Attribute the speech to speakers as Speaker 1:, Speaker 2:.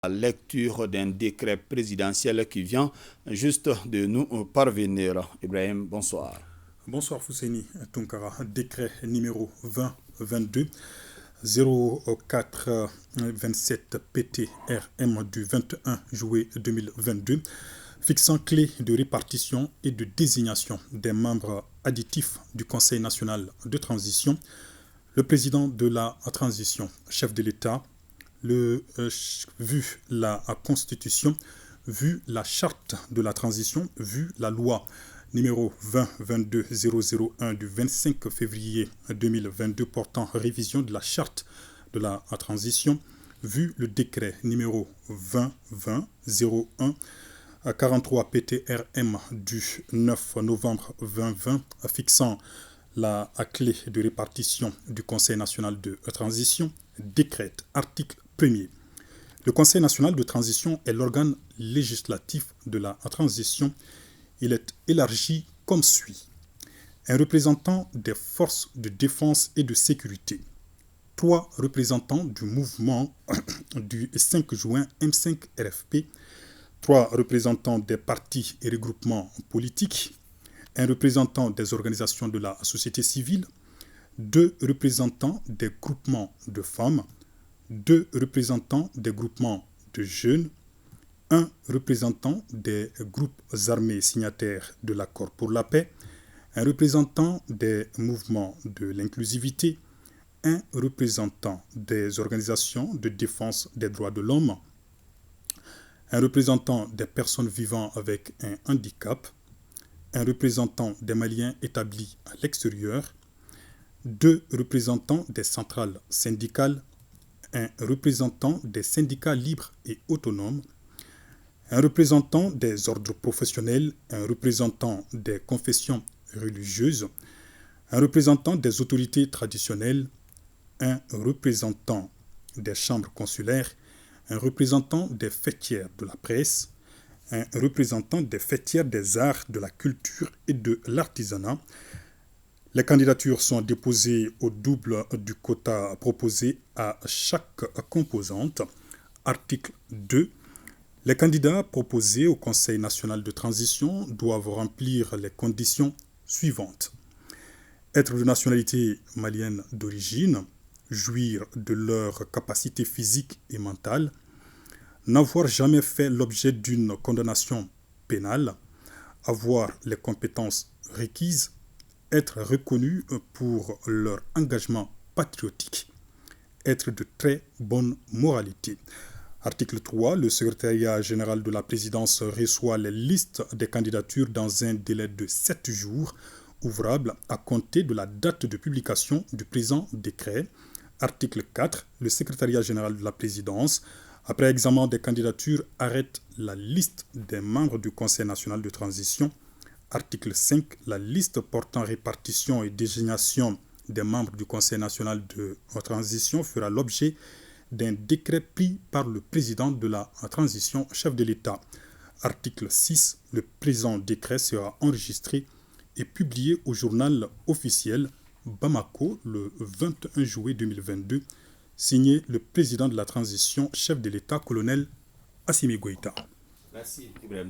Speaker 1: La lecture d'un décret présidentiel qui vient juste de nous parvenir. Ibrahim, bonsoir.
Speaker 2: Bonsoir Fousseini Tunkara, décret numéro 2022 0427 PTRM du 21 juillet 2022 fixant clé de répartition et de désignation des membres additifs du Conseil national de transition, le président de la transition, chef de l'État, vu la Constitution, vu la charte de la transition, vu la loi numéro 2022-001 du 25 février 2022 portant révision de la charte de la transition, vu le décret numéro 2020-01 43 PTRM du 9 novembre 2020 fixant la clé de répartition du Conseil national de transition, décrète article 1er. Le Conseil national de transition est l'organe législatif de la transition. Il est élargi comme suit. Un représentant des forces de défense et de sécurité. 3 représentants du mouvement du 5 juin M5-RFP. 3 représentants des partis et regroupements politiques. Un représentant des organisations de la société civile. 2 représentants des groupements de femmes. 2 représentants des groupements de jeunes. 1 représentant des groupes armés signataires de l'accord pour la paix, un représentant des mouvements de l'inclusivité, un représentant des organisations de défense des droits de l'homme, un représentant des personnes vivant avec un handicap, un représentant des Maliens établis à l'extérieur, 2 représentants des centrales syndicales, un représentant des syndicats libres et autonomes, un représentant des ordres professionnels, un représentant des confessions religieuses, un représentant des autorités traditionnelles, un représentant des chambres consulaires, un représentant des fêtières de la presse, un représentant des fêtières des arts, de la culture et de l'artisanat. Les candidatures sont déposées au double du quota proposé à chaque composante. Article 2. Les candidats proposés au Conseil national de transition doivent remplir les conditions suivantes. Être de nationalité malienne d'origine, jouir de leur capacité physique et mentale, n'avoir jamais fait l'objet d'une condamnation pénale, avoir les compétences requises, être reconnus pour leur engagement patriotique, être de très bonne moralité. Article 3. Le secrétariat général de la présidence reçoit les listes des candidatures dans un délai de 7 jours ouvrables à compter de la date de publication du présent décret. Article 4. Le secrétariat général de la présidence, après examen des candidatures, arrête la liste des membres du Conseil national de transition. Article 5. La liste portant répartition et désignation des membres du Conseil national de transition fera l'objet d'un décret pris par le président de la transition, chef de l'État. Article 6. Le présent décret sera enregistré et publié au journal officiel Bamako le 21 juillet 2022, signé le président de la transition, chef de l'État, colonel Assimi Goïta.
Speaker 1: Merci Ibrahim.